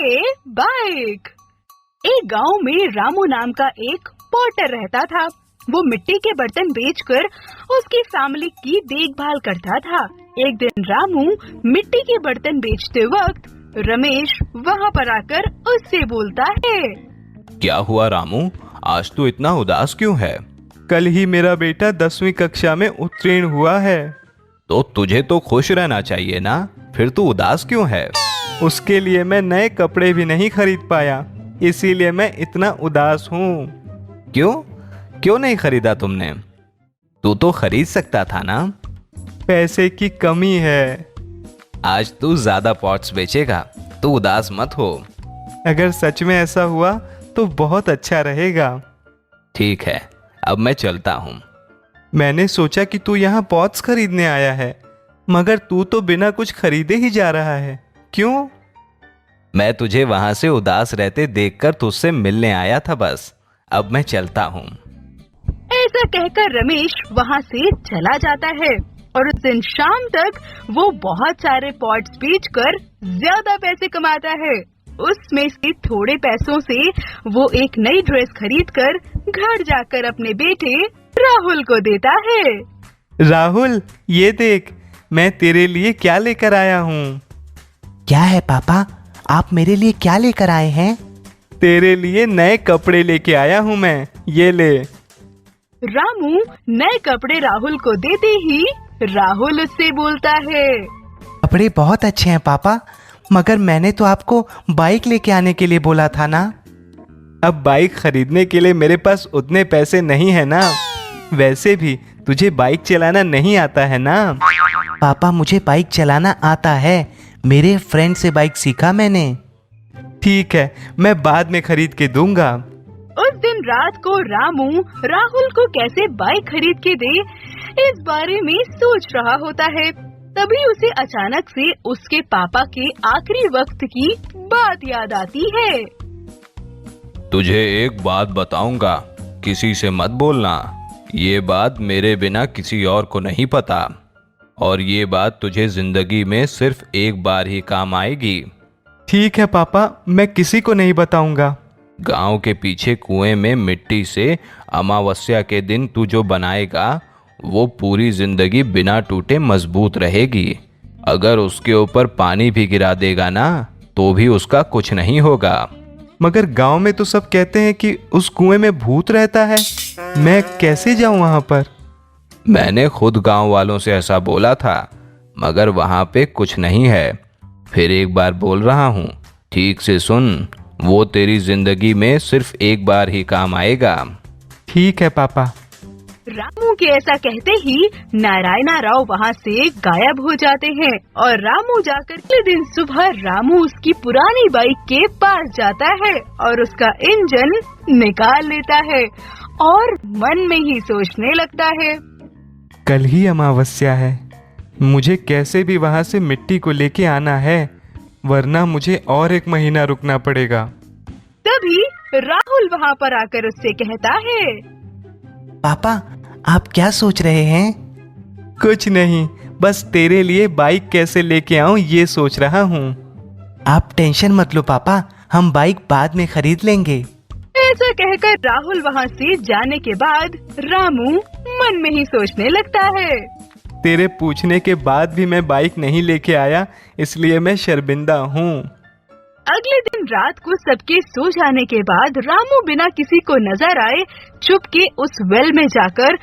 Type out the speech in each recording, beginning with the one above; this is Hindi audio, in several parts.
ये बाइक। एक गांव में रामू नाम का एक पॉटर रहता था। वो मिट्टी के बर्तन बेचकर उसकी फैमिली की देखभाल करता था। एक दिन रामू मिट्टी के बर्तन बेचते वक्त रमेश वहाँ पर आकर उससे बोलता है, क्या हुआ रामू, आज तू इतना उदास क्यों है? कल ही मेरा बेटा 10वीं कक्षा में उत्तीर्ण हुआ है। तो तुझे तो खुश रहना चाहिए ना, फिर तू उदास क्यों है? उसके लिए मैं नए कपड़े भी नहीं खरीद पाया, इसीलिए मैं इतना उदास हूँ। क्यों नहीं खरीदा तुमने? तू तो खरीद सकता था ना। पैसे की कमी है। आज तू ज्यादा पॉट्स बेचेगा, तू उदास मत हो। अगर सच में ऐसा हुआ तो बहुत अच्छा रहेगा। ठीक है, अब मैं चलता हूँ। मैंने सोचा कि तू यहाँ पॉट्स खरीदने आया है, मगर तू तो बिना कुछ खरीदे ही जा रहा है। क्यों? मैं तुझे वहां से उदास रहते देखकर तुझसे मिलने आया था बस। अब मैं चलता हूँ। ऐसा कहकर रमेश वहाँ से चला जाता है और उस दिन शाम तक वो बहुत सारे पॉट्स बेचकर ज्यादा पैसे कमाता है। उसमें से थोड़े पैसों से वो एक नई ड्रेस खरीदकर घर जाकर अपने बेटे राहुल को देता है। राहुल, ये देख, मैं तेरे लिए क्या लेकर आया हूँ। क्या है पापा, आप मेरे लिए क्या लेकर आए हैं? तेरे लिए नए कपड़े लेके आया हूँ मैं, ये ले। रामू नए कपड़े राहुल को देते ही राहुल उससे बोलता है, कपड़े बहुत अच्छे हैं पापा, मगर मैंने तो आपको बाइक लेके आने के लिए बोला था ना। अब बाइक खरीदने के लिए मेरे पास उतने पैसे नहीं है ना। वैसे भी तुझे बाइक चलाना नहीं आता है ना। पापा मुझे बाइक चलाना आता है, मेरे फ्रेंड से बाइक सीखा मैंने। ठीक है, मैं बाद में खरीद के दूंगा। उस दिन रात को रामू राहुल को कैसे बाइक खरीद के दे इस बारे में सोच रहा होता है। तभी उसे अचानक से उसके पापा के आखिरी वक्त की बात याद आती है। तुझे एक बात बताऊंगा, किसी से मत बोलना। ये बात मेरे बिना किसी और को नहीं पता, और ये बात तुझे जिंदगी में सिर्फ एक बार ही काम आएगी। ठीक है पापा, मैं किसी को नहीं बताऊंगा। गांव के पीछे कुएं में मिट्टी से अमावस्या के दिन तू जो बनाएगा वो पूरी जिंदगी बिना टूटे मजबूत रहेगी। अगर उसके ऊपर पानी भी गिरा देगा ना तो भी उसका कुछ नहीं होगा। मगर गांव में तो सब कहते हैं कि उस कुएं में भूत रहता है, मैं कैसे जाऊं वहां पर? मैंने खुद गांव वालों से ऐसा बोला था, मगर वहां पे कुछ नहीं है। फिर एक बार बोल रहा हूँ, ठीक से सुन, वो तेरी जिंदगी में सिर्फ एक बार ही काम आएगा। ठीक है पापा। रामू के ऐसा कहते ही नारायणा राव वहाँ से गायब हो जाते हैं और रामू जाकर अगले दिन सुबह रामू उसकी पुरानी बाइक के पास जाता है और उसका इंजन निकाल लेता है और मन में ही सोचने लगता है, कल ही अमावस्या है, मुझे कैसे भी वहां से मिट्टी को लेके आना है, वरना मुझे और एक महीना रुकना पड़ेगा। तभी राहुल वहाँ पर आकर उससे कहता है, पापा आप क्या सोच रहे हैं? कुछ नहीं, बस तेरे लिए बाइक कैसे लेके आऊं ये सोच रहा हूँ। आप टेंशन मत लो पापा, हम बाइक बाद में खरीद लेंगे। ऐसा कहकर राहुल वहाँ से जाने के बाद रामू मन में ही सोचने लगता है, तेरे पूछने के बाद भी मैं बाइक नहीं लेके आया, इसलिए मैं शर्मिंदा हूँ। अगले दिन रात को सबके सो जाने के बाद रामू बिना किसी को नजर आए छुप के उस वेल में जाकर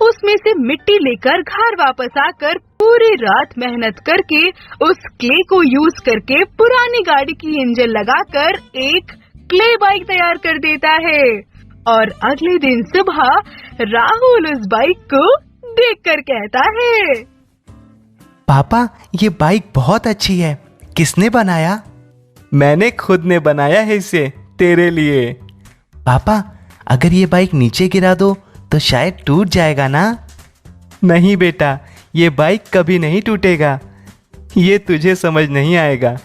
उसमें से मिट्टी लेकर घर वापस आकर पूरी रात मेहनत करके उस क्ले को यूज करके पुरानी गाड़ी की इंजन लगाकर एक क्ले बाइक तैयार कर देता है। और अगले दिन सुबह राहुल उस बाइक को देखकर कहता है, पापा ये बाइक बहुत अच्छी है, किसने बनाया? मैंने खुद ने बनाया है इसे तेरे लिए। पापा अगर ये बाइक नीचे गिरा दो तो शायद टूट जाएगा ना? नहीं बेटा, ये बाइक कभी नहीं टूटेगा, ये तुझे समझ नहीं आएगा।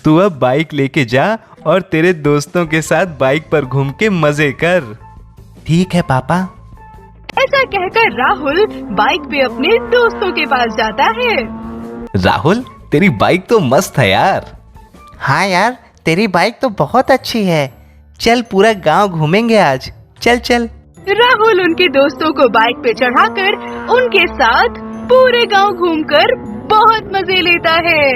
तू अब बाइक लेके जा और तेरे दोस्तों के साथ बाइक पर घूम के मजे कर। ठीक है पापा। ऐसा कहकर राहुल बाइक पे अपने दोस्तों के पास जाता है। राहुल तेरी बाइक तो मस्त है यार। हाँ यार, तेरी बाइक तो बहुत अच्छी है। चल पूरा गांव घूमेंगे आज। चल चल। राहुल उनके दोस्तों को बाइक पे चढ़ाकर उनके साथ पूरे गांव घूमकर बहुत मजे लेता है।